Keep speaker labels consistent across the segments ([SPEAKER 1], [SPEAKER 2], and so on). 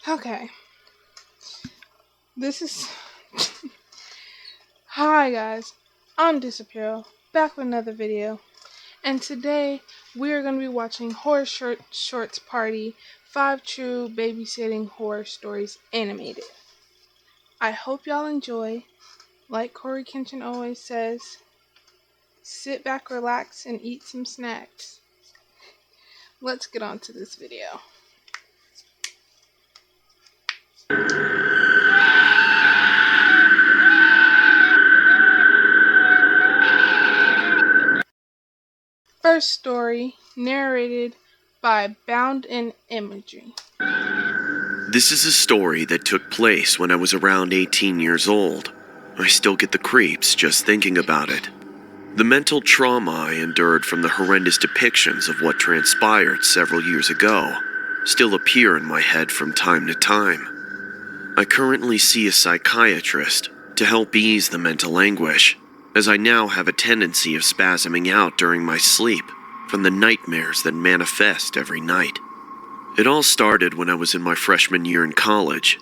[SPEAKER 1] Okay, this is. Hi guys, I'm Disappear, back with another video, and today we are going to be watching Shorts Party 5 True Babysitting Horror Stories Animated. I hope y'all enjoy. Like Corey Kenshin always says, sit back, relax, and eat some snacks. Let's get on to this video. First story, narrated by Bound in Imagery.
[SPEAKER 2] This is a story that took place when I was around 18 years old. I still get the creeps just thinking about it. The mental trauma I endured from the horrendous depictions of what transpired several years ago still appear in my head from time to time. I currently see a psychiatrist to help ease the mental anguish, as I now have a tendency of spasming out during my sleep from the nightmares that manifest every night. It all started when I was in my freshman year in college.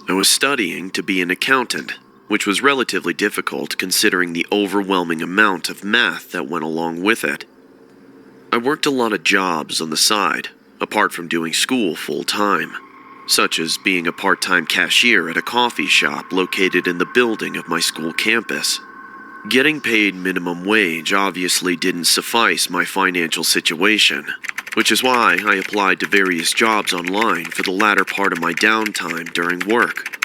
[SPEAKER 2] I was studying to be an accountant, which was relatively difficult considering the overwhelming amount of math that went along with it. I worked a lot of jobs on the side, apart from doing school full-time, such as being a part-time cashier at a coffee shop located in the building of my school campus. Getting paid minimum wage obviously didn't suffice my financial situation, which is why I applied to various jobs online for the latter part of my downtime during work.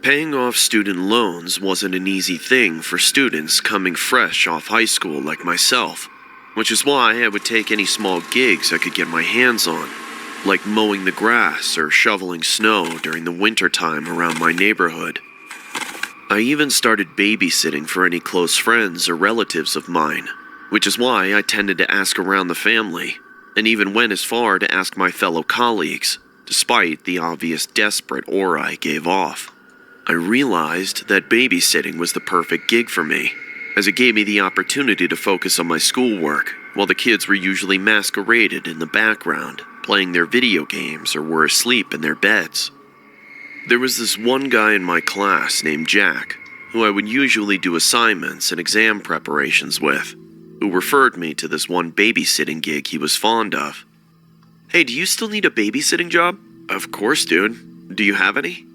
[SPEAKER 2] Paying off student loans wasn't an easy thing for students coming fresh off high school like myself, which is why I would take any small gigs I could get my hands on, like mowing the grass or shoveling snow during the winter time around my neighborhood. I even started babysitting for any close friends or relatives of mine, which is why I tended to ask around the family, and even went as far to ask my fellow colleagues, despite the obvious desperate aura I gave off. I realized that babysitting was the perfect gig for me, as it gave me the opportunity to focus on my schoolwork, while the kids were usually masqueraded in the background, playing their video games or were asleep in their beds. There was this one guy in my class named Jack, who I would usually do assignments and exam preparations with, who referred me to this one babysitting gig he was fond of. "Hey, do you still need a babysitting job?" "Of course, dude. Do you have any?"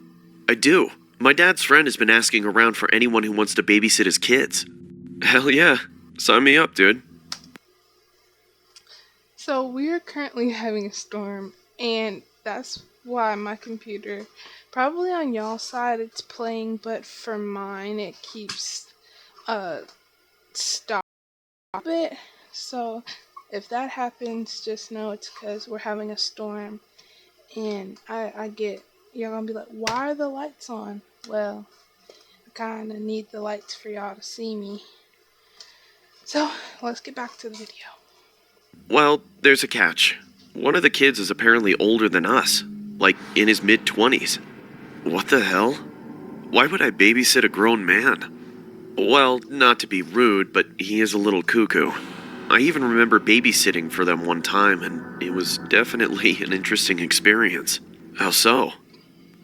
[SPEAKER 2] "I do. My dad's friend has been asking around for anyone who wants to babysit his kids." "Hell yeah. Sign me up, dude."
[SPEAKER 1] So we are currently having a storm, and that's why my computer, probably on y'all side it's playing, but for mine it keeps stop it. So if that happens, just know it's because we're having a storm, and I get you're gonna be like, why are the lights on? Well, I kind of need the lights for y'all to see me. So let's get back to the video.
[SPEAKER 2] Well, there's a catch. One of the kids is apparently older than us, like in his mid-20s. What the hell? Why would I babysit a grown man? Well, not to be rude, but he is a little cuckoo. I even remember babysitting for them one time, and it was definitely an interesting experience. How so?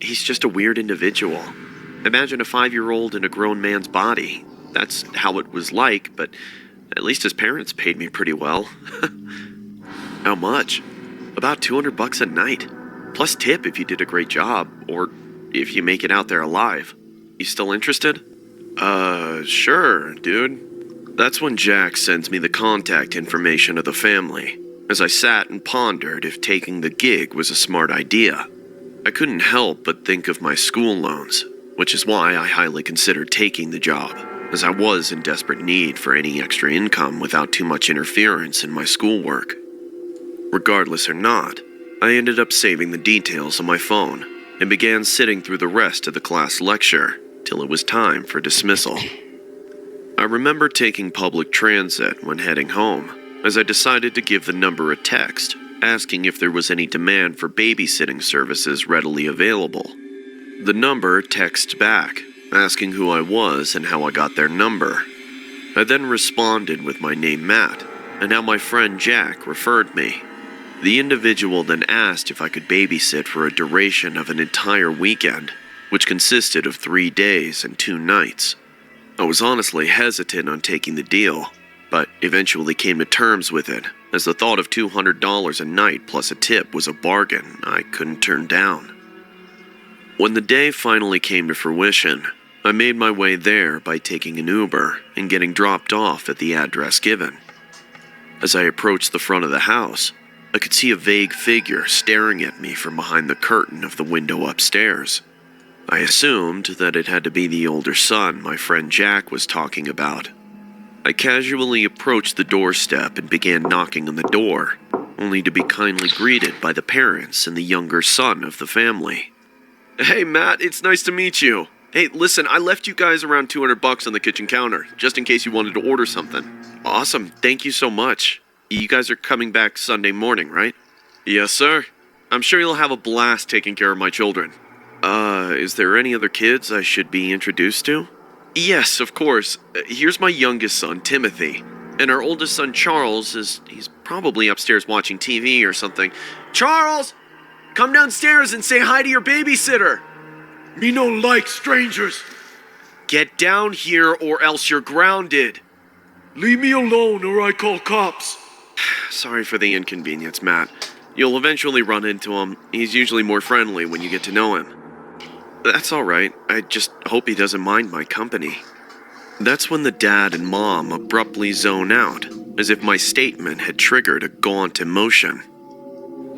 [SPEAKER 2] He's just a weird individual. Imagine a 5-year-old in a grown man's body. That's how it was like, but at least his parents paid me pretty well. How much? About $200 a night. Plus tip if you did a great job, or if you make it out there alive. You still interested? Sure, dude. That's when Jack sends me the contact information of the family, as I sat and pondered if taking the gig was a smart idea. I couldn't help but think of my school loans, which is why I highly considered taking the job, as I was in desperate need for any extra income without too much interference in my schoolwork. Regardless or not, I ended up saving the details on my phone and began sitting through the rest of the class lecture till it was time for dismissal. I remember taking public transit when heading home, as I decided to give the number a text, asking if there was any demand for babysitting services readily available. The number texted back, asking who I was and how I got their number. I then responded with my name Matt, and how my friend Jack referred me. The individual then asked if I could babysit for a duration of an entire weekend, which consisted of 3 days and 2 nights. I was honestly hesitant on taking the deal, but eventually came to terms with it, as the thought of $200 a night plus a tip was a bargain I couldn't turn down. When the day finally came to fruition, I made my way there by taking an Uber and getting dropped off at the address given. As I approached the front of the house, I could see a vague figure staring at me from behind the curtain of the window upstairs. I assumed that it had to be the older son my friend Jack was talking about. I casually approached the doorstep and began knocking on the door, only to be kindly greeted by the parents and the younger son of the family. "Hey Matt, it's nice to meet you. Hey, listen, I left you guys around $200 on the kitchen counter, just in case you wanted to order something." "Awesome, thank you so much. You guys are coming back Sunday morning, right?" "Yes, sir. I'm sure you'll have a blast taking care of my children." Is there any other kids I should be introduced to?" "Yes, of course. Here's my youngest son, Timothy. And our oldest son, Charles, he's probably upstairs watching TV or something. Charles! Come downstairs and say hi to your babysitter." "Me no like strangers." "Get down here or else you're grounded." "Leave me alone or I call cops." "Sorry for the inconvenience, Matt. You'll eventually run into him. He's usually more friendly when you get to know him." "That's all right. I just hope he doesn't mind my company." That's when the dad and mom abruptly zone out, as if my statement had triggered a gaunt emotion.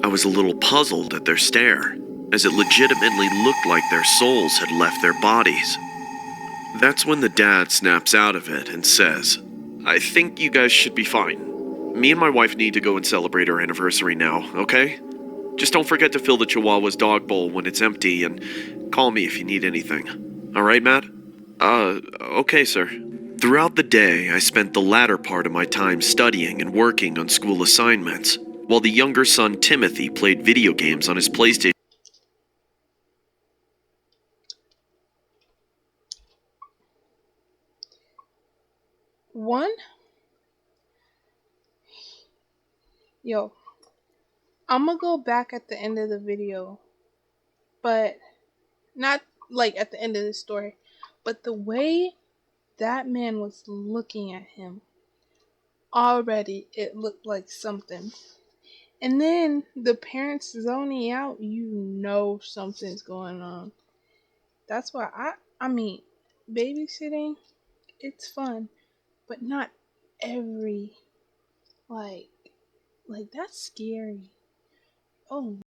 [SPEAKER 2] I was a little puzzled at their stare, as it legitimately looked like their souls had left their bodies. That's when the dad snaps out of it and says, "I think you guys should be fine. Me and my wife need to go and celebrate our anniversary now, okay? Just don't forget to fill the Chihuahua's dog bowl when it's empty and call me if you need anything. All right, Matt?" Okay, sir." Throughout the day, I spent the latter part of my time studying and working on school assignments, while the younger son, Timothy, played video games on his PlayStation.
[SPEAKER 1] One, yo, I'm gonna go back at the end of the video, but not like at the end of the story, but the way that man was looking at him, already it looked like something. And then the parents zoning out, you know something's going on. That's why I mean, babysitting, it's fun, but not every like that's scary. Oh,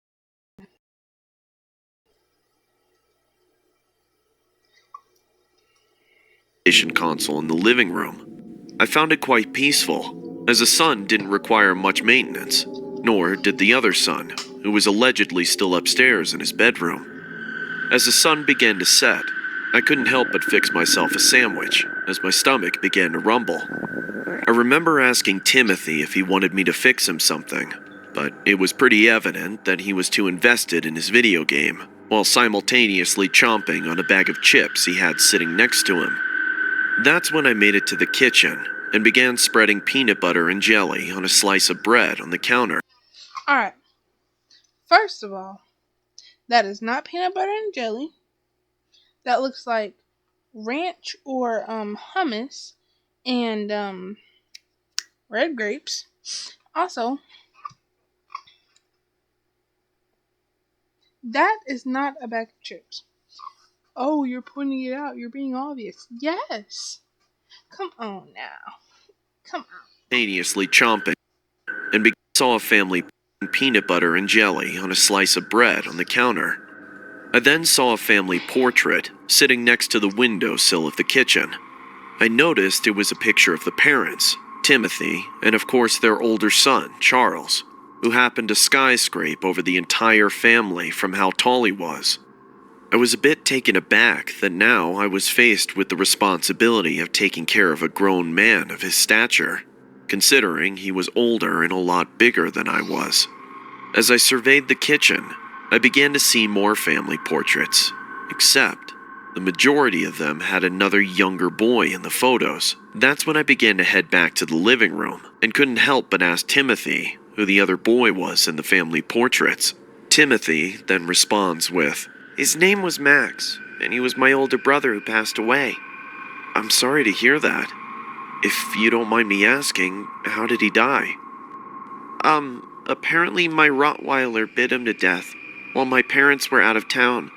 [SPEAKER 2] Console in the living room. I found it quite peaceful, as the son didn't require much maintenance, nor did the other son, who was allegedly still upstairs in his bedroom. As the sun began to set, I couldn't help but fix myself a sandwich, as my stomach began to rumble. I remember asking Timothy if he wanted me to fix him something, but it was pretty evident that he was too invested in his video game, while simultaneously chomping on a bag of chips he had sitting next to him. That's when I made it to the kitchen and began spreading peanut butter and jelly on a slice of bread on the counter.
[SPEAKER 1] alright. First of all, that is not peanut butter and jelly. That looks like ranch or hummus and red grapes. Also, that is not a bag of chips. Oh, you're pointing it out. You're being obvious. Yes. Come on now. Come on.
[SPEAKER 2] Simultaneously chomping, and saw a family putting peanut butter and jelly on a slice of bread on the counter. I then saw a family portrait sitting next to the windowsill of the kitchen. I noticed it was a picture of the parents, Timothy, and of course their older son, Charles, who happened to skyscrape over the entire family from how tall he was. I was a bit taken aback that now I was faced with the responsibility of taking care of a grown man of his stature, considering he was older and a lot bigger than I was. As I surveyed the kitchen, I began to see more family portraits, except the majority of them had another younger boy in the photos. That's when I began to head back to the living room and couldn't help but ask Timothy, who the other boy was in the family portraits. Timothy then responds with, "His name was Max, and he was my older brother who passed away." "I'm sorry to hear that. If you don't mind me asking, how did he die?" Apparently my Rottweiler bit him to death while my parents were out of town,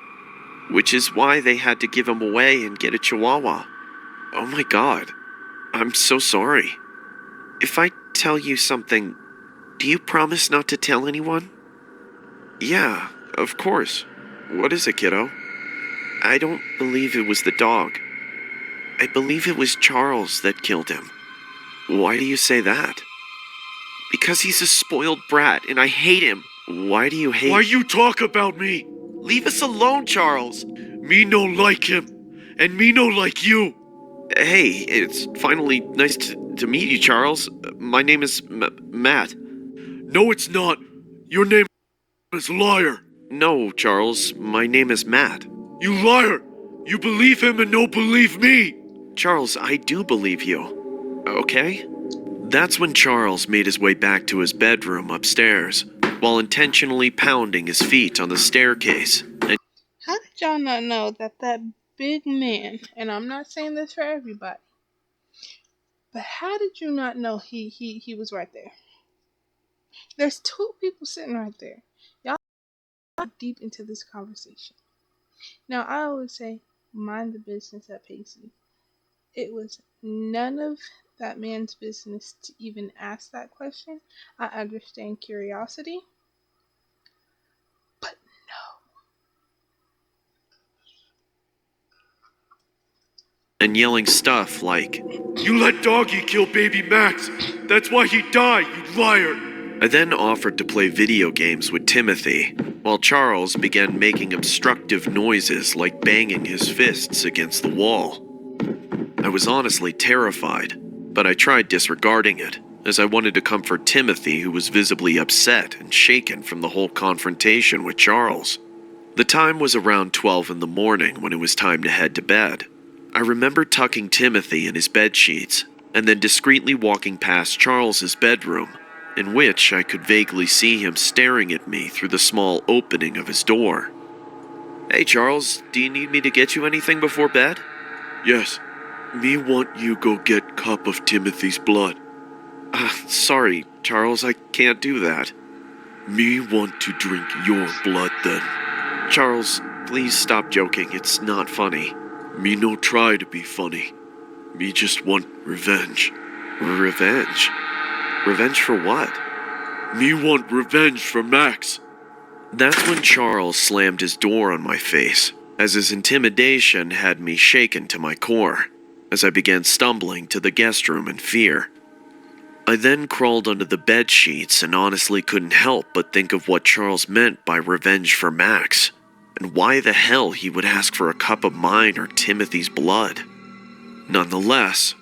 [SPEAKER 2] which is why they had to give him away and get a Chihuahua." "Oh my God. I'm so sorry. If I tell you something, do you promise not to tell anyone?" "Yeah, of course. What is it, kiddo?" "I don't believe it was the dog. I believe it was Charles that killed him." "Why do you say that?" "Because he's a spoiled brat and I hate him." "Why do you hate—
[SPEAKER 3] Why you talk about me?
[SPEAKER 2] Leave us alone, Charles.
[SPEAKER 3] Me no like him, and me no like you.
[SPEAKER 2] Hey, it's finally nice to meet you, Charles. My name is Matt.
[SPEAKER 3] No, it's not. Your name is liar.
[SPEAKER 2] No, Charles, my name is Matt.
[SPEAKER 3] You liar! You believe him and no believe me.
[SPEAKER 2] Charles, I do believe you. Okay? That's when Charles made his way back to his bedroom upstairs, while intentionally pounding his feet on the staircase. And
[SPEAKER 1] How did y'all not know that that big man, and I'm not saying this for everybody, but how did you not know he was right there? There's two people sitting right there. Y'all are deep into this conversation. Now, I always say, mind the business that pays you. It was none of that man's business to even ask that question. I understand curiosity, but
[SPEAKER 2] yelling stuff like,
[SPEAKER 3] You let Doggy kill baby Max. That's why he died, you liar.
[SPEAKER 2] I then offered to play video games with Timothy, while Charles began making obstructive noises like banging his fists against the wall. I was honestly terrified, but I tried disregarding it, as I wanted to comfort Timothy, who was visibly upset and shaken from the whole confrontation with Charles. The time was around 12 in the morning when it was time to head to bed. I remember tucking Timothy in his bed sheets, and then discreetly walking past Charles's bedroom, in which I could vaguely see him staring at me through the small opening of his door. "Hey Charles, do you need me to get you anything before bed?"
[SPEAKER 3] Yes, me want you go get cup of Timothy's blood.
[SPEAKER 2] Sorry, Charles, I can't do that.
[SPEAKER 3] Me want to drink your blood then.
[SPEAKER 2] Charles, please stop joking, it's not funny.
[SPEAKER 3] Me no try to be funny. Me just want revenge.
[SPEAKER 2] Revenge? Revenge for what?
[SPEAKER 3] Me want revenge for Max.
[SPEAKER 2] That's when Charles slammed his door on my face, as his intimidation had me shaken to my core, as I began stumbling to the guest room in fear. I then crawled under the bed sheets and honestly couldn't help but think of what Charles meant by revenge for Max, and why the hell he would ask for a cup of mine or Timothy's blood. Nonetheless,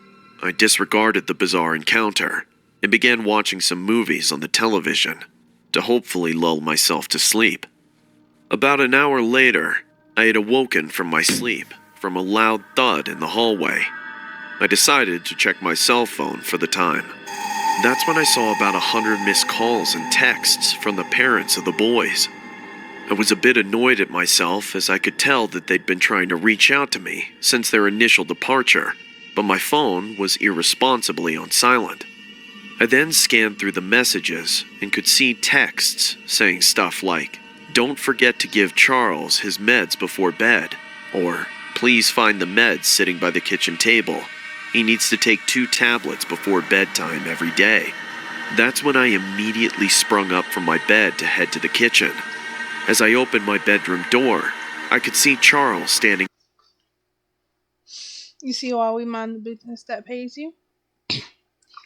[SPEAKER 2] I disregarded the bizarre encounter and began watching some movies on the television to hopefully lull myself to sleep. About an hour later, I had awoken from my sleep from a loud thud in the hallway. I decided to check my cell phone for the time. That's when I saw about 100 missed calls and texts from the parents of the boys. I was a bit annoyed at myself, as I could tell that they'd been trying to reach out to me since their initial departure, but my phone was irresponsibly on silent. I then scanned through the messages and could see texts saying stuff like, "Don't forget to give Charles his meds before bed," or "Please find the meds sitting by the kitchen table. He needs to take 2 tablets before bedtime every day." That's when I immediately sprung up from my bed to head to the kitchen. As I opened my bedroom door, I could see Charles standing.
[SPEAKER 1] you see why we mind the business that pays you?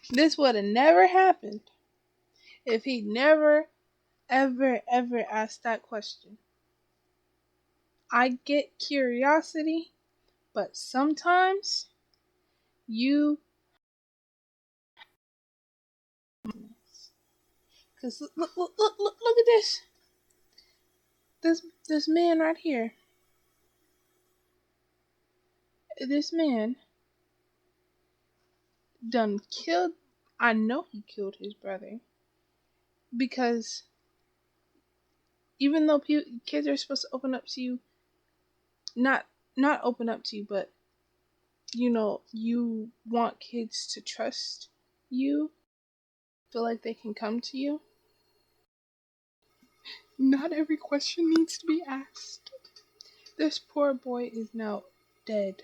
[SPEAKER 1] This would have never happened if he never, ever asked that question. I get curiosity, but sometimes you, cause look at this. This man right here. This man done killed. I know he killed his brother. because even though kids are supposed to open up to you, not open up to you, but you want kids to trust you, feel like they can come to you. Not every question needs to be asked. This poor boy is now dead,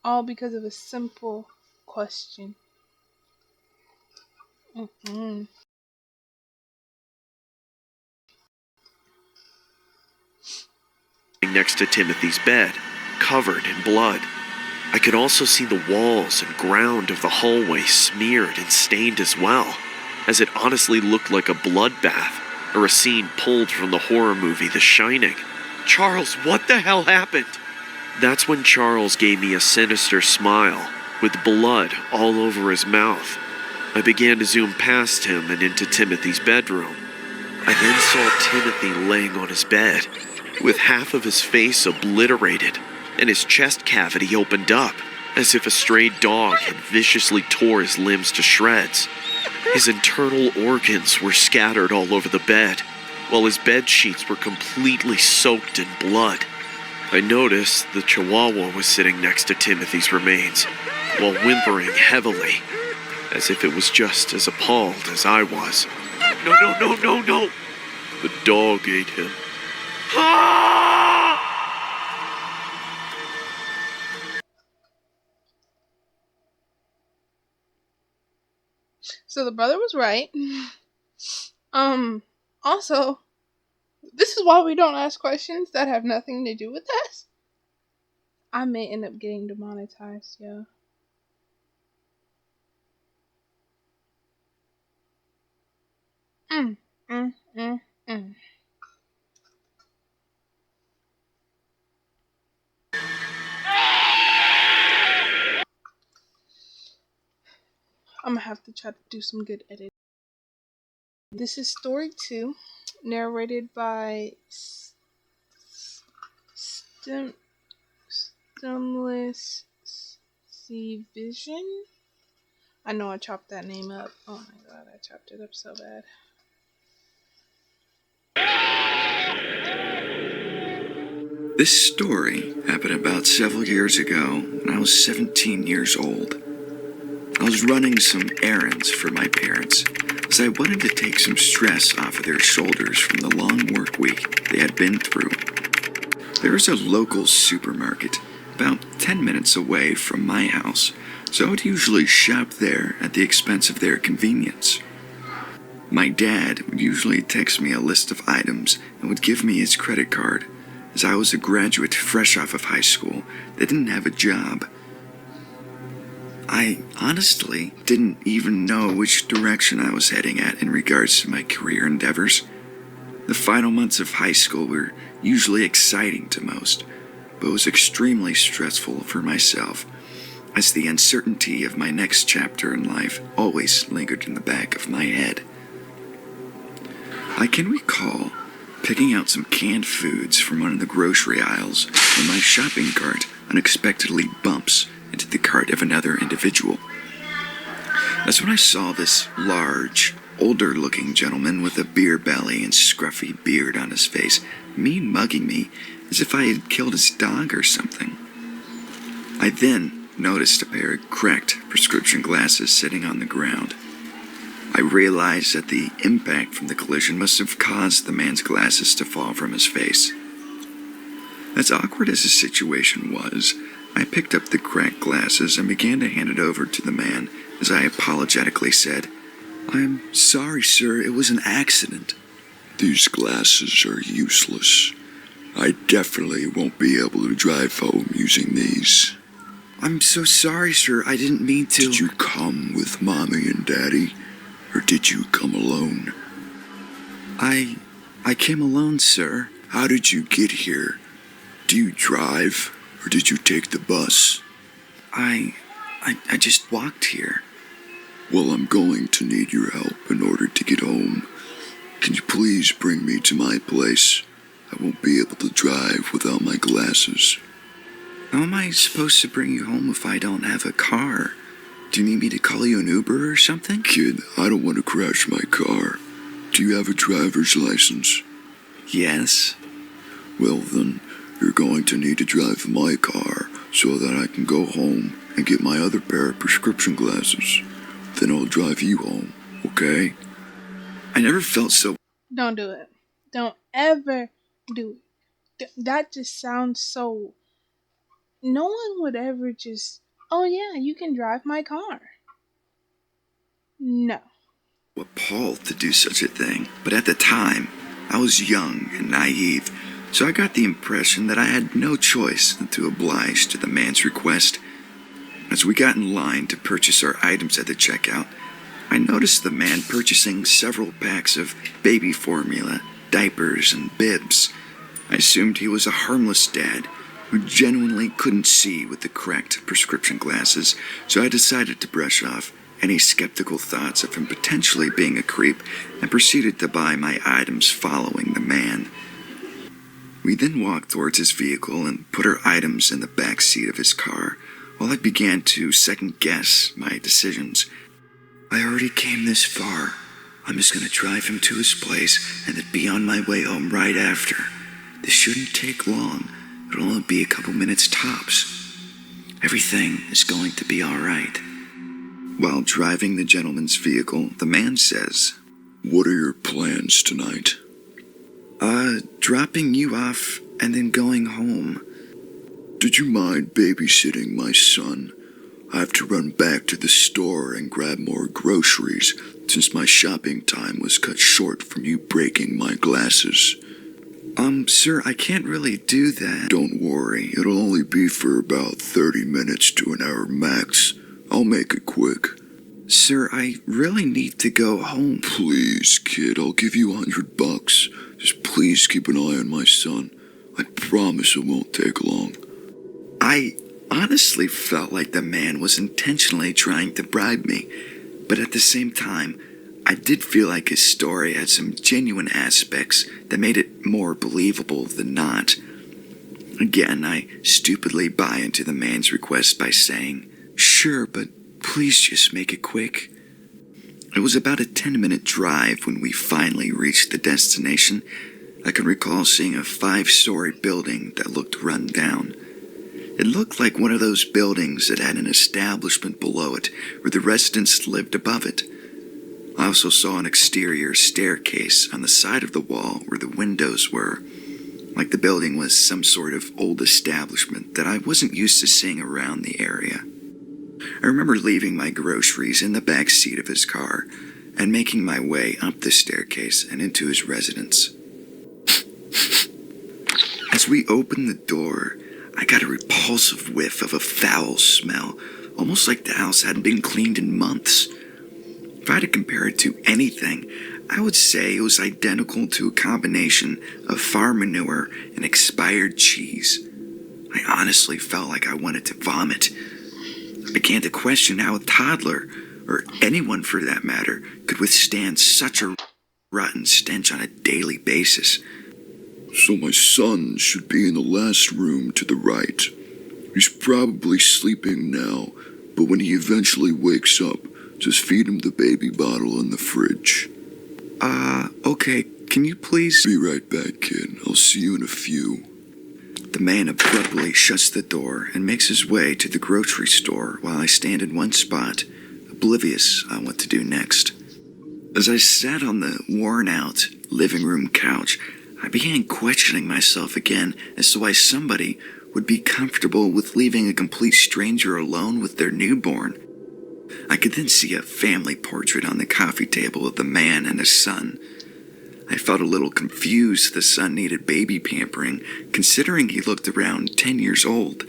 [SPEAKER 1] all because of a simple question.
[SPEAKER 2] Next to Timothy's bed, covered in blood. I could also see the walls and ground of the hallway smeared and stained as well, as it honestly looked like a bloodbath or a scene pulled from the horror movie The Shining. Charles, what the hell happened? That's when Charles gave me a sinister smile, with blood all over his mouth. I began to zoom past him and into Timothy's bedroom. I then saw Timothy laying on his bed, with half of his face obliterated, and his chest cavity opened up, as if a stray dog had viciously tore his limbs to shreds. His internal organs were scattered all over the bed, while his bed sheets were completely soaked in blood. I noticed the Chihuahua was sitting next to Timothy's remains, while whimpering heavily, as if it was just as appalled as I was. No. The dog ate him.
[SPEAKER 1] So the brother was right. Also, this is why we don't ask questions that have nothing to do with us. I may end up getting demonetized, yeah. I'm gonna have to try to do some good editing. This is story 2, narrated by Stemless Sea Vision. I know I chopped that name up. Oh my god, I chopped it up so bad.
[SPEAKER 4] This story happened about several years ago when I was 17 years old. I was running some errands for my parents, as I wanted to take some stress off of their shoulders from the long work week they had been through. There was a local supermarket about 10 minutes away from my house, so I would usually shop there at the expense of their convenience. My dad would usually text me a list of items and would give me his credit card, as I was a graduate fresh off of high school that didn't have a job. I honestly didn't even know which direction I was heading at in regards to my career endeavors. The final months of high school were usually exciting to most, but was extremely stressful for myself, as the uncertainty of my next chapter in life always lingered in the back of my head. I can recall picking out some canned foods from one of the grocery aisles when my shopping cart unexpectedly bumps into the cart of another individual. That's when I saw this large, older-looking gentleman with a beer belly and scruffy beard on his face, mean-mugging me as if I had killed his dog or something. I then noticed a pair of cracked prescription glasses sitting on the ground. I realized that the impact from the collision must have caused the man's glasses to fall from his face. As awkward as the situation was, I picked up the cracked glasses and began to hand it over to the man as I apologetically said, "I'm sorry, sir, it was an accident."
[SPEAKER 3] These glasses are useless. I definitely won't be able to drive home using these.
[SPEAKER 4] "I'm so sorry, sir, I didn't mean to."
[SPEAKER 3] Did you come with Mommy and Daddy, or did you come alone?
[SPEAKER 4] I came alone, sir.
[SPEAKER 3] How did you get here? Do you drive, or did you take the bus?
[SPEAKER 4] I just walked here.
[SPEAKER 3] Well, I'm going to need your help in order to get home. Can you please bring me to my place? I won't be able to drive without my glasses.
[SPEAKER 4] How am I supposed to bring you home if I don't have a car? Do you need me to call you an Uber or something?
[SPEAKER 3] Kid, I don't want to crash my car. Do you have a driver's license?
[SPEAKER 4] Yes.
[SPEAKER 3] Well then, you're going to need to drive my car so that I can go home and get my other pair of prescription glasses. Then I'll drive you home, okay?
[SPEAKER 4] I never felt so...
[SPEAKER 1] Don't do it. Don't ever do it. That just sounds so... No one would ever just, oh yeah, you can drive my car. No.
[SPEAKER 4] appalled to do such a thing. But at the time, I was young and naive, so I got the impression that I had no choice than to oblige to the man's request. As we got in line to purchase our items at the checkout, I noticed the man purchasing several packs of baby formula, diapers, and bibs. I assumed he was a harmless dad who genuinely couldn't see with the correct prescription glasses, so I decided to brush off any skeptical thoughts of him potentially being a creep and proceeded to buy my items following the man. We then walked towards his vehicle and put our items in the back seat of his car while I began to second-guess my decisions. I already came this far. I'm just going to drive him to his place and then be on my way home right after. This shouldn't take long. It'll only be a couple minutes tops. Everything is going to be all right. While driving the gentleman's vehicle, the man says,
[SPEAKER 3] "What are your plans tonight?"
[SPEAKER 4] Dropping you off and then going home.
[SPEAKER 3] "Did you mind babysitting my son? I have to run back to the store and grab more groceries since my shopping time was cut short from you breaking my glasses."
[SPEAKER 4] Sir, I can't really do that."
[SPEAKER 3] "Don't worry, it'll only be for about 30 minutes to an hour max. I'll make it quick."
[SPEAKER 4] "Sir, I really need to go home."
[SPEAKER 3] "Please, kid, I'll give you $100. Just please keep an eye on my son. I promise it won't take long."
[SPEAKER 4] I honestly felt like the man was intentionally trying to bribe me, but at the same time, I did feel like his story had some genuine aspects that made it more believable than not. Again, I stupidly buy into the man's request by saying, "Sure, but please just make it quick." It was about a 10-minute drive when we finally reached the destination. I can recall seeing a 5-story building that looked run down. It looked like one of those buildings that had an establishment below it where the residents lived above it. I also saw an exterior staircase on the side of the wall where the windows were, like the building was some sort of old establishment that I wasn't used to seeing around the area. I remember leaving my groceries in the back seat of his car and making my way up the staircase and into his residence. As we opened the door, I got a repulsive whiff of a foul smell, almost like the house hadn't been cleaned in months. If I had to compare it to anything, I would say it was identical to a combination of farm manure and expired cheese. I honestly felt like I wanted to vomit. I began to question how a toddler, or anyone for that matter, could withstand such a rotten stench on a daily basis.
[SPEAKER 3] "So my son should be in the last room to the right. He's probably sleeping now, but when he eventually wakes up, just feed him the baby bottle in the fridge."
[SPEAKER 4] Okay, can you please..."
[SPEAKER 3] "Be right back, kid. I'll see you in a few."
[SPEAKER 4] The man abruptly shuts the door and makes his way to the grocery store while I stand in one spot, oblivious on what to do next. As I sat on the worn-out living room couch, I began questioning myself again as to why somebody would be comfortable with leaving a complete stranger alone with their newborn. I could then see a family portrait on the coffee table of the man and his son. I felt a little confused the son needed baby pampering, considering he looked around 10 years old.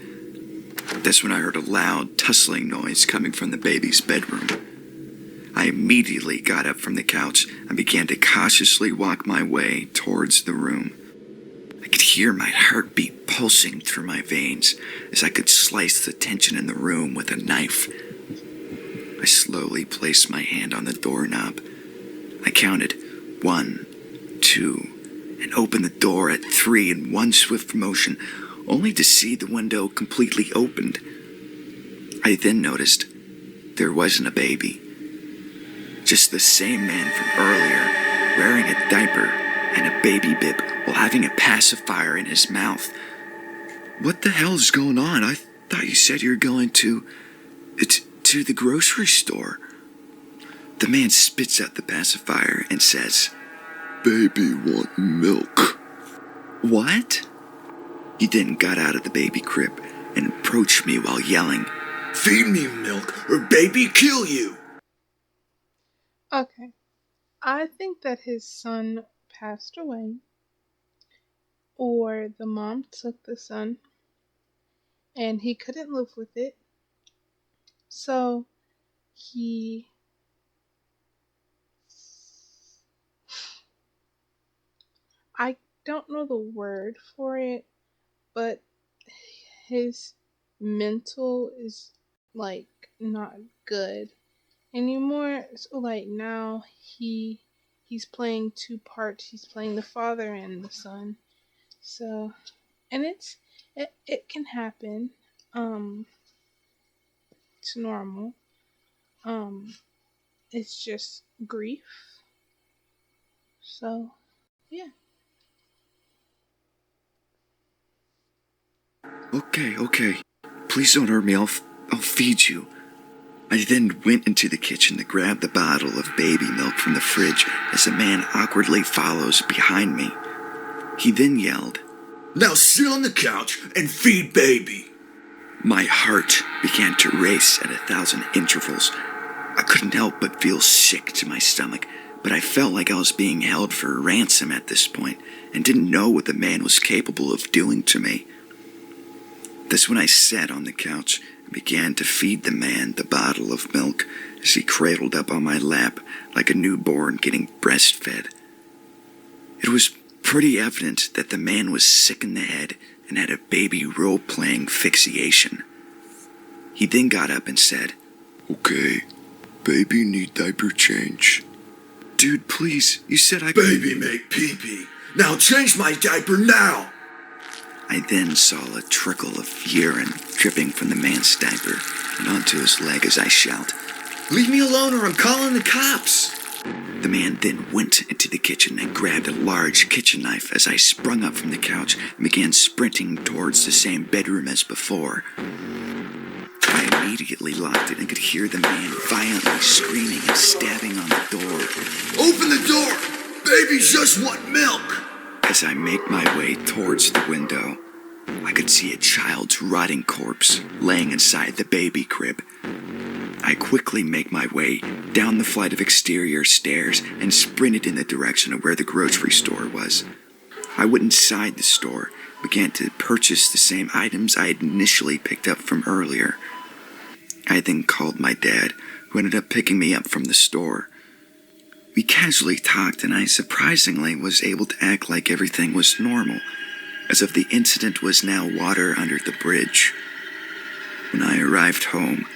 [SPEAKER 4] That's when I heard a loud, tussling noise coming from the baby's bedroom. I immediately got up from the couch and began to cautiously walk my way towards the room. I could hear my heartbeat pulsing through my veins as I could slice the tension in the room with a knife. I slowly placed my hand on the doorknob. I counted 1, 2, and opened the door at 3 in one swift motion, only to see the window completely opened. I then noticed there wasn't a baby. Just the same man from earlier, wearing a diaper and a baby bib while having a pacifier in his mouth. What the hell is going on? I thought you said you were going to the grocery store. The man spits out the pacifier and says,
[SPEAKER 3] Baby want milk.
[SPEAKER 4] What? He then got out of the baby crib and approached me while yelling,
[SPEAKER 3] Feed me milk or baby kill you.
[SPEAKER 1] Okay. I think that his son passed away, or the mom took the son and he couldn't live with it. So I don't know the word for it, but his mental is like not good anymore. So like now he's playing two parts. He's playing the father and the son. So, and it can happen. It's normal. It's just grief. So, yeah.
[SPEAKER 4] Okay. Please don't hurt me. I'll feed you. I then went into the kitchen to grab the bottle of baby milk from the fridge as a man awkwardly follows behind me. He then yelled,
[SPEAKER 3] Now sit on the couch and feed baby.
[SPEAKER 4] My heart began to race at 1,000 intervals. I couldn't help but feel sick to my stomach, but I felt like I was being held for ransom at this point and didn't know what the man was capable of doing to me. That's when I sat on the couch and began to feed the man the bottle of milk as he cradled up on my lap like a newborn getting breastfed. It was pretty evident that the man was sick in the head and had a baby role-playing fixation. He then got up and said,
[SPEAKER 3] Okay, baby need diaper change.
[SPEAKER 4] Dude, please, you said I...
[SPEAKER 3] Baby make pee-pee. Now change my diaper now.
[SPEAKER 4] I then saw a trickle of urine dripping from the man's diaper and onto his leg as I shout, Leave me alone or I'm calling the cops! The man then went into the kitchen and grabbed a large kitchen knife as I sprung up from the couch and began sprinting towards the same bedroom as before. I immediately locked it and could hear the man violently screaming and stabbing on the door.
[SPEAKER 3] Open the door! Baby just want milk!
[SPEAKER 4] As I make my way towards the window, I could see a child's rotting corpse laying inside the baby crib. I quickly make my way down the flight of exterior stairs and sprinted in the direction of where the grocery store was. I went inside the store, began to purchase the same items I had initially picked up from earlier. I then called my dad, who ended up picking me up from the store. We casually talked, and I surprisingly was able to act like everything was normal, as if the incident was now water under the bridge. When I arrived home,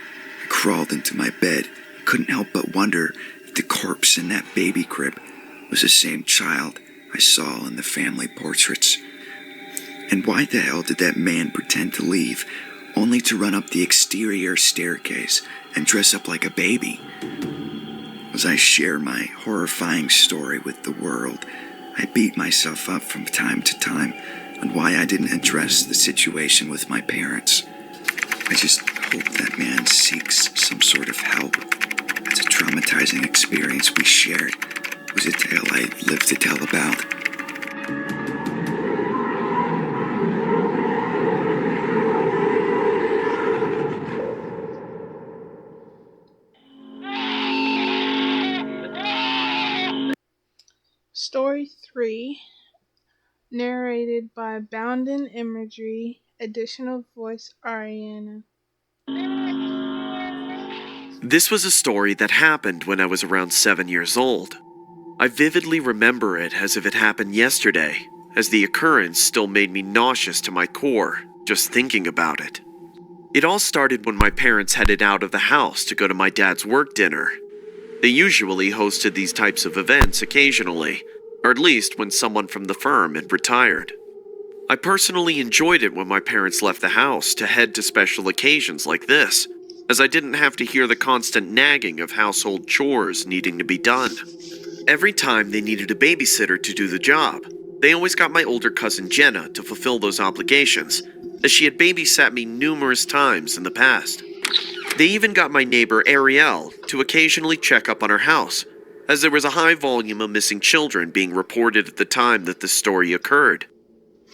[SPEAKER 4] I crawled into my bed and couldn't help but wonder if the corpse in that baby crib was the same child I saw in the family portraits. And why the hell did that man pretend to leave, only to run up the exterior staircase and dress up like a baby? As I share my horrifying story with the world, I beat myself up from time to time on why I didn't address the situation with my parents. I just hope that man seeks some sort of help. It's a traumatizing experience we shared. It was a tale I lived to tell about.
[SPEAKER 1] Story 3, narrated by Bounden Imagery, additional voice Ariana.
[SPEAKER 2] This was a story that happened when I was around 7 years old. I vividly remember it as if it happened yesterday, as the occurrence still made me nauseous to my core, just thinking about it. It all started when my parents headed out of the house to go to my dad's work dinner. They usually hosted these types of events occasionally, or at least when someone from the firm had retired. I personally enjoyed it when my parents left the house to head to special occasions like this, as I didn't have to hear the constant nagging of household chores needing to be done. Every time they needed a babysitter to do the job, they always got my older cousin Jenna to fulfill those obligations, as she had babysat me numerous times in the past. They even got my neighbor Ariel to occasionally check up on her house, as there was a high volume of missing children being reported at the time that this story occurred.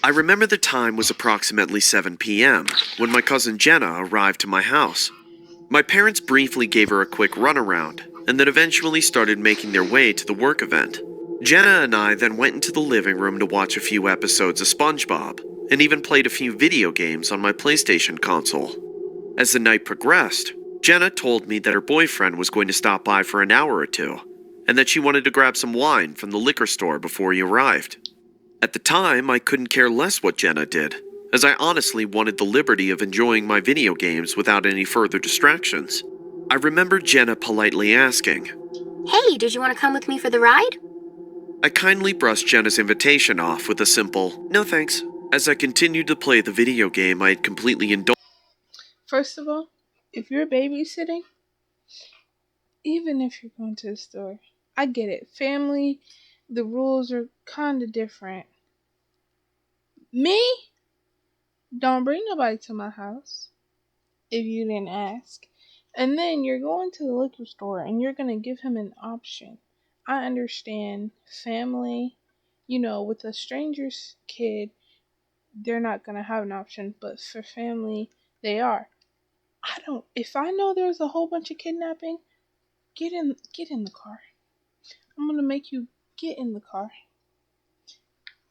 [SPEAKER 2] I remember the time was approximately 7 p.m. when my cousin Jenna arrived to my house. My parents briefly gave her a quick runaround, and then eventually started making their way to the work event. Jenna and I then went into the living room to watch a few episodes of SpongeBob, and even played a few video games on my PlayStation console. As the night progressed, Jenna told me that her boyfriend was going to stop by for an hour or two, and that she wanted to grab some wine from the liquor store before he arrived. At the time, I couldn't care less what Jenna did, as I honestly wanted the liberty of enjoying my video games without any further distractions. I remember Jenna politely asking,
[SPEAKER 5] "Hey, did you want to come with me for the ride?"
[SPEAKER 2] I kindly brushed Jenna's invitation off with a simple, "No thanks," as I continued to play the video game I had completely indulged.
[SPEAKER 1] First of all, if you're babysitting, even if you're going to the store, I get it. Family, the rules are kind of different. Me? Don't bring nobody to my house if you didn't ask. And then you're going to the liquor store and you're going to give him an option. I understand family, with a stranger's kid, they're not going to have an option, but for family, they are. If I know there's a whole bunch of kidnapping, get in the car. I'm going to make you get in the car.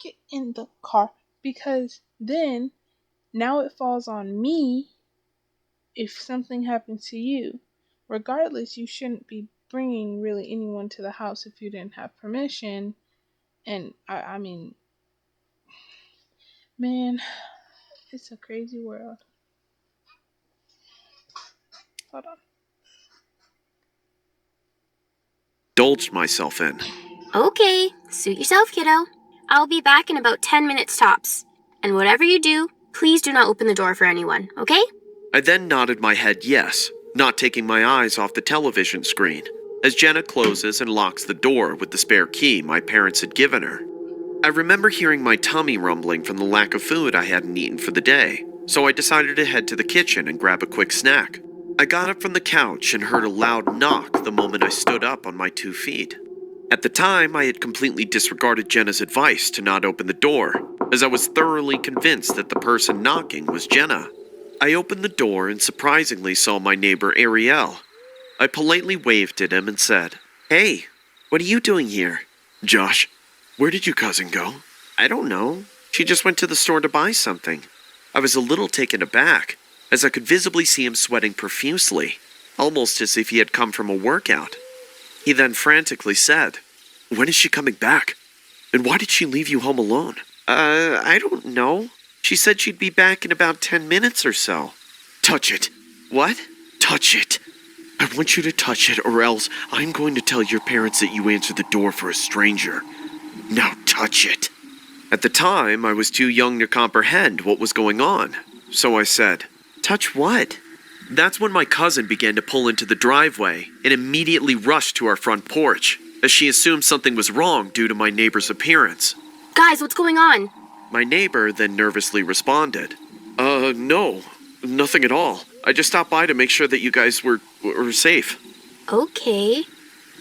[SPEAKER 1] Get in the car. Because then, now it falls on me if something happens to you. Regardless, you shouldn't be bringing really anyone to the house if you didn't have permission. And I mean, man, it's a crazy world. Hold on.
[SPEAKER 2] Indulged myself in.
[SPEAKER 5] Okay, suit yourself, kiddo. I'll be back in about 10 minutes tops. And whatever you do, please do not open the door for anyone, okay?
[SPEAKER 2] I then nodded my head yes, not taking my eyes off the television screen, as Jenna closes and locks the door with the spare key my parents had given her. I remember hearing my tummy rumbling from the lack of food I hadn't eaten for the day, so I decided to head to the kitchen and grab a quick snack. I got up from the couch and heard a loud knock the moment I stood up on my 2 feet. At the time, I had completely disregarded Jenna's advice to not open the door, as I was thoroughly convinced that the person knocking was Jenna. I opened the door and surprisingly saw my neighbor Ariel. I politely waved at him and said, "Hey, what are you doing here?" "Josh, where did your cousin go?" "I don't know. She just went to the store to buy something." I was a little taken aback, as I could visibly see him sweating profusely, almost as if he had come from a workout. He then frantically said, "When is she coming back? And why did she leave you home alone?" I don't know. She said she'd be back in about 10 minutes or so." "Touch it." "What?" "Touch it. I want you to touch it, or else I'm going to tell your parents that you answered the door for a stranger. Now touch it." At the time, I was too young to comprehend what was going on, so I said, "Touch what?" That's when my cousin began to pull into the driveway and immediately rushed to our front porch, as she assumed something was wrong due to my neighbor's appearance.
[SPEAKER 5] Guys, what's going on?
[SPEAKER 2] My neighbor then nervously responded, No, nothing at all. I just stopped by to make sure that you guys were safe."
[SPEAKER 5] Okay.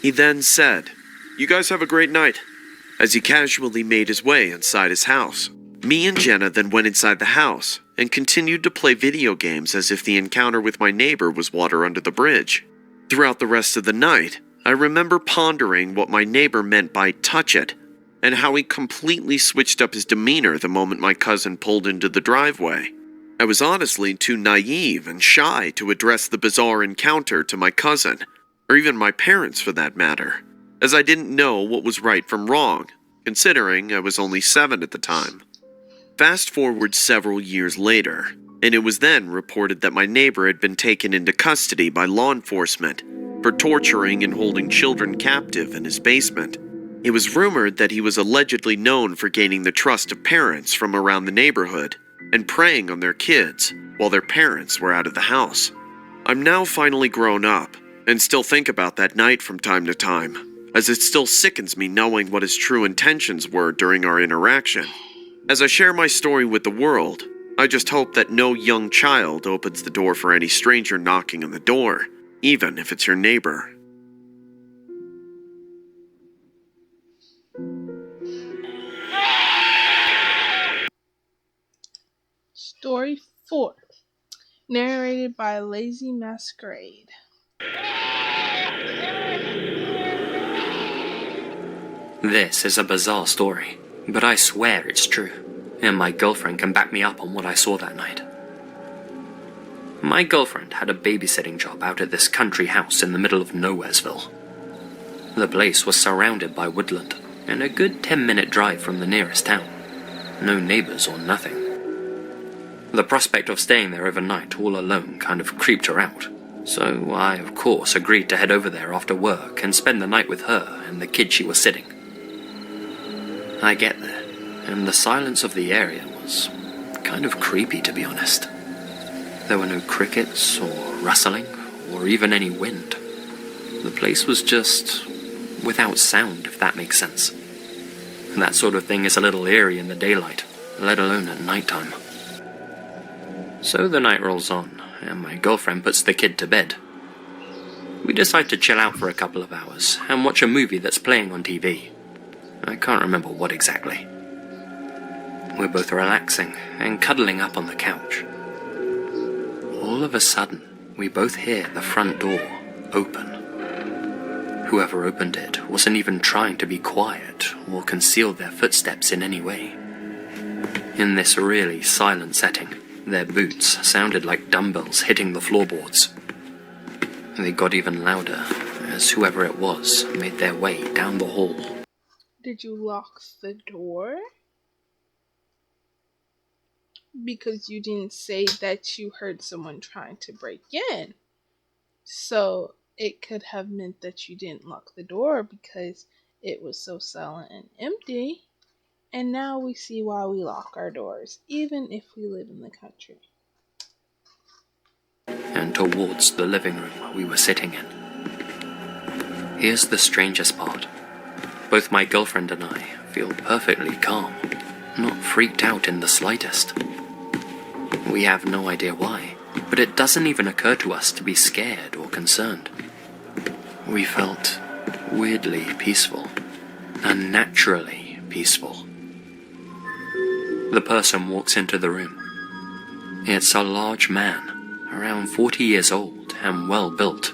[SPEAKER 2] He then said, "You guys have a great night," as he casually made his way inside his house. Me and Jenna then went inside the house and continued to play video games as if the encounter with my neighbor was water under the bridge. Throughout the rest of the night, I remember pondering what my neighbor meant by "touch it," and how he completely switched up his demeanor the moment my cousin pulled into the driveway. I was honestly too naive and shy to address the bizarre encounter to my cousin, or even my parents for that matter, as I didn't know what was right from wrong, considering I was only 7 at the time. Fast forward several years later, and it was then reported that my neighbor had been taken into custody by law enforcement for torturing and holding children captive in his basement. It was rumored that he was allegedly known for gaining the trust of parents from around the neighborhood and preying on their kids while their parents were out of the house. I'm now finally grown up, and still think about that night from time to time, as it still sickens me knowing what his true intentions were during our interaction. As I share my story with the world, I just hope that no young child opens the door for any stranger knocking on the door, even if it's your neighbor.
[SPEAKER 1] Story 4. Narrated by Lazy Masquerade.
[SPEAKER 6] This is a bizarre story, but I swear it's true, and my girlfriend can back me up on what I saw that night. My girlfriend had a babysitting job out at this country house in the middle of Nowheresville. The place was surrounded by woodland, and a good 10-minute drive from the nearest town. No neighbors or nothing. The prospect of staying there overnight all alone kind of creeped her out, so I, of course, agreed to head over there after work and spend the night with her and the kid she was sitting. I get there, and the silence of the area was kind of creepy, to be honest. There were no crickets or rustling or even any wind. The place was just without sound, if that makes sense. That sort of thing is a little eerie in the daylight, let alone at nighttime. So the night rolls on, and my girlfriend puts the kid to bed. We decide to chill out for a couple of hours and watch a movie that's playing on TV. I can't remember what exactly. We're both relaxing and cuddling up on the couch. All of a sudden, we both hear the front door open. Whoever opened it wasn't even trying to be quiet or conceal their footsteps in any way. In this really silent setting, their boots sounded like dumbbells hitting the floorboards. They got even louder as whoever it was made their way down the hall.
[SPEAKER 1] Did you lock the door? Because you didn't say that you heard someone trying to break in. So it could have meant that you didn't lock the door because it was so silent and empty. And now we see why we lock our doors, even if we live in the country.
[SPEAKER 6] And towards the living room we were sitting in. Here's the strangest part. Both my girlfriend and I feel perfectly calm, not freaked out in the slightest. We have no idea why, but it doesn't even occur to us to be scared or concerned. We felt weirdly peaceful, unnaturally peaceful. The person walks into the room. It's a large man, around 40 years old and well built.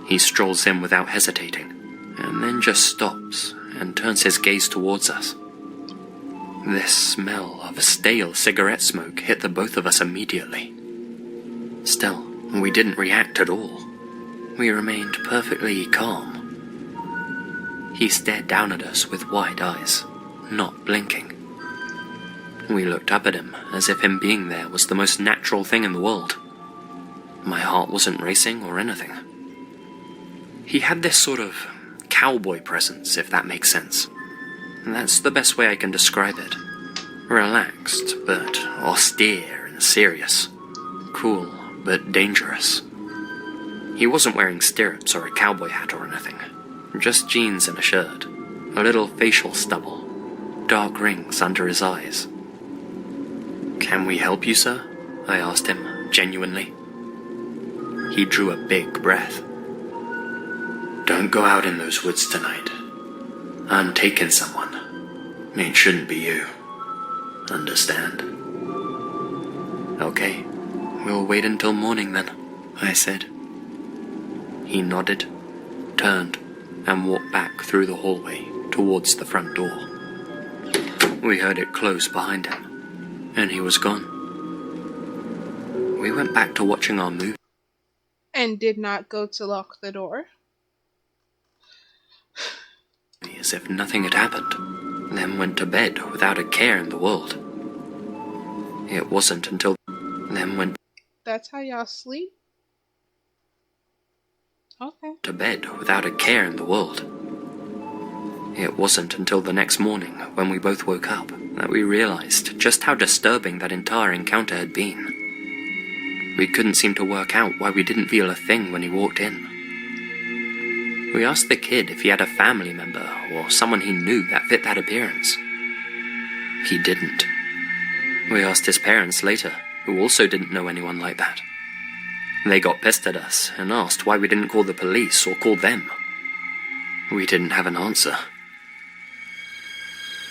[SPEAKER 6] He strolls in without hesitating, and then just stops and turns his gaze towards us. This smell of stale cigarette smoke hit the both of us immediately. Still, we didn't react at all. We remained perfectly calm. He stared down at us with wide eyes, not blinking. We looked up at him as if him being there was the most natural thing in the world. My heart wasn't racing or anything. He had this sort of cowboy presence, if that makes sense. That's the best way I can describe it. Relaxed, but austere and serious. Cool, but dangerous. He wasn't wearing stirrups or a cowboy hat or anything. Just jeans and a shirt. A little facial stubble. Dark rings under his eyes. "Can we help you, sir?" I asked him, genuinely. He drew a big breath. "Don't go out in those woods tonight. I'm taking someone. It shouldn't be you. Understand?" "Okay, we'll wait until morning then," I said. He nodded, turned, and walked back through the hallway towards the front door. We heard it close behind him, and he was gone. We went back to watching our movie.
[SPEAKER 1] And did not go to lock the door?
[SPEAKER 6] As if nothing had happened, then went to bed without a care in the world. It wasn't until then went
[SPEAKER 1] That's how y'all sleep? Okay.
[SPEAKER 6] to bed without a care in the world. It wasn't until the next morning, when we both woke up, that we realized just how disturbing that entire encounter had been. We couldn't seem to work out why we didn't feel a thing when he walked in. We asked the kid if he had a family member or someone he knew that fit that appearance. He didn't. We asked his parents later, who also didn't know anyone like that. They got pissed at us and asked why we didn't call the police or call them. We didn't have an answer.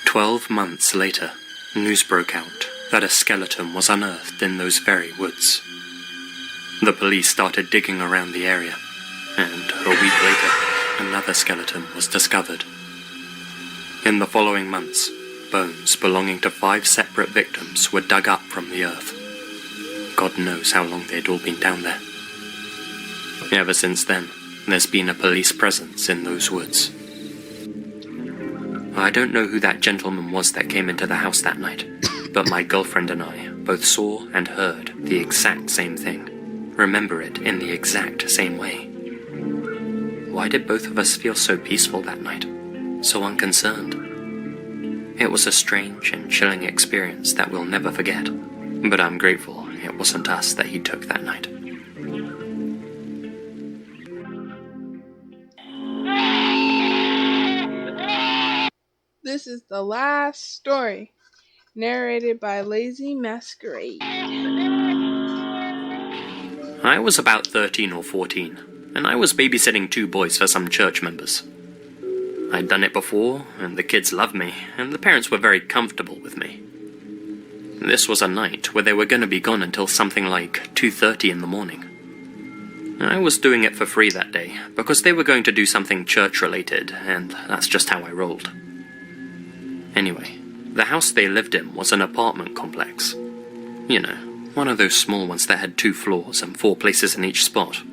[SPEAKER 6] 12 months later, news broke out that a skeleton was unearthed in those very woods. The police started digging around the area, and a week later, another skeleton was discovered. In the following months, bones belonging to 5 separate victims were dug up from the earth. God knows how long they'd all been down there. Ever since then, there's been a police presence in those woods. I don't know who that gentleman was that came into the house that night, but my girlfriend and I both saw and heard the exact same thing. Remember it in the exact same way. Why did both of us feel so peaceful that night? So unconcerned? It was a strange and chilling experience that we'll never forget, but I'm grateful it wasn't us that he took that night.
[SPEAKER 1] This is the last story, narrated by Lazy Masquerade.
[SPEAKER 6] I was about 13 or 14, and I was babysitting 2 boys for some church members. I'd done it before, and the kids loved me, and the parents were very comfortable with me. This was a night where they were going to be gone until something like 2:30 in the morning. I was doing it for free that day, because they were going to do something church-related, and that's just how I rolled. Anyway, the house they lived in was an apartment complex. You know, one of those small ones that had 2 floors and 4 places in each spot.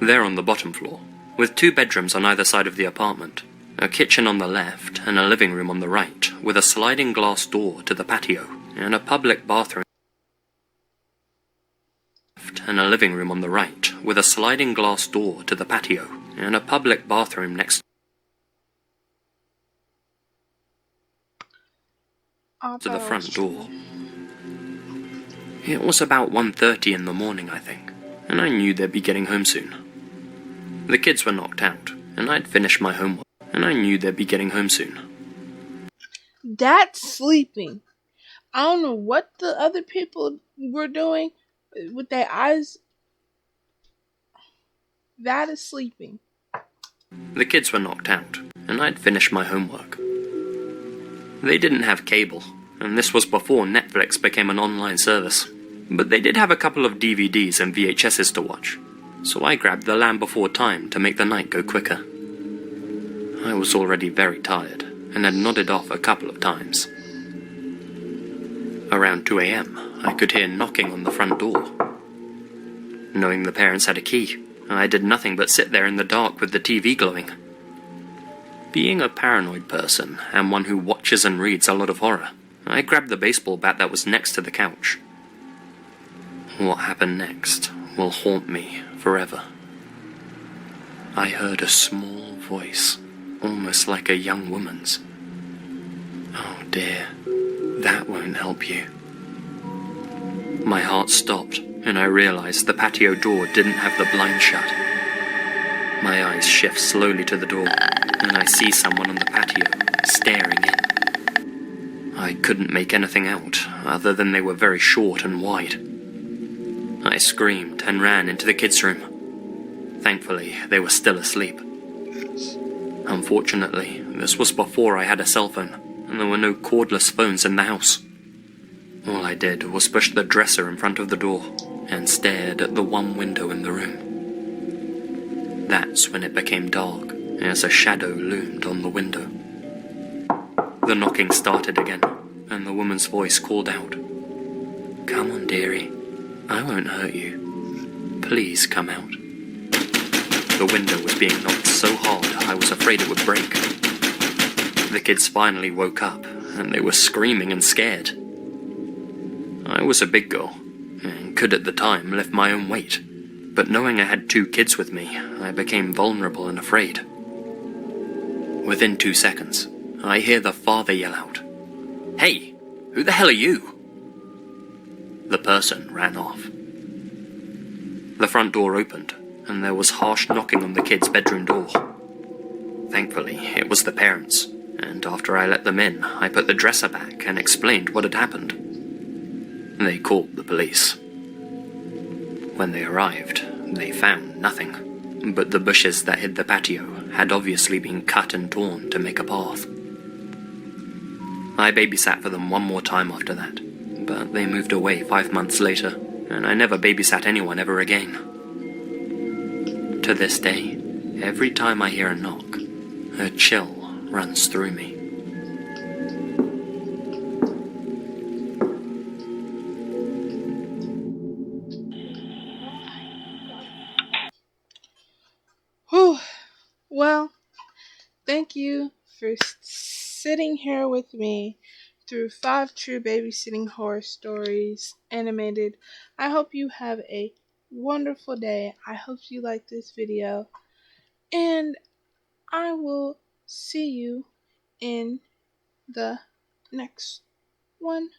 [SPEAKER 6] They're on the bottom floor, with 2 bedrooms on either side of the apartment, a kitchen on the left and a living room on the right, with a sliding glass door to the patio, and a public bathroom and a living room on the right, with a sliding glass door to the patio, and a public bathroom next to the front door. It was about 1:30 in the morning, I think, and I knew they'd be getting home soon. The kids were knocked out, and I'd finished my homework,
[SPEAKER 1] That's sleeping. I don't know what the other people were doing with their eyes. That is sleeping.
[SPEAKER 6] The kids were knocked out, and I'd finished my homework. They didn't have cable, and this was before Netflix became an online service. But they did have a couple of DVDs and VHSs to watch, so I grabbed The Land Before Time to make the night go quicker. I was already very tired, and had nodded off a couple of times. Around 2 a.m., I could hear knocking on the front door. Knowing the parents had a key, I did nothing but sit there in the dark with the TV glowing. Being a paranoid person, and one who watches and reads a lot of horror, I grabbed the baseball bat that was next to the couch. What happened next will haunt me forever. I heard a small voice, almost like a young woman's. Oh dear, that won't help you. My heart stopped, and I realized the patio door didn't have the blind shut. My eyes shift slowly to the door, and I see someone on the patio, staring in. I couldn't make anything out, other than they were very short and wide. I screamed and ran into the kids' room. Thankfully, they were still asleep. Unfortunately, this was before I had a cell phone, and there were no cordless phones in the house. All I did was push the dresser in front of the door, and stared at the one window in the room. That's when it became dark, as a shadow loomed on the window. The knocking started again, and the woman's voice called out, "Come on, dearie. I won't hurt you. Please come out." The window was being knocked so hard I was afraid it would break. The kids finally woke up, and they were screaming and scared. I was a big girl, and could at the time lift my own weight. But knowing I had 2 kids with me, I became vulnerable and afraid. Within 2 seconds, I hear the father yell out, "Hey, who the hell are you?" The person ran off. The front door opened, and there was harsh knocking on the kids' bedroom door. Thankfully, it was the parents, and after I let them in, I put the dresser back and explained what had happened. They called the police. When they arrived, they found nothing, but the bushes that hid the patio had obviously been cut and torn to make a path. I babysat for them one more time after that, but they moved away 5 months later, and I never babysat anyone ever again. To this day, every time I hear a knock, a chill runs through me.
[SPEAKER 1] Whew. Well, thank you for sitting here with me through 5 true babysitting horror stories animated. I hope you have a wonderful day. I hope you like this video, and I will see you in the next one.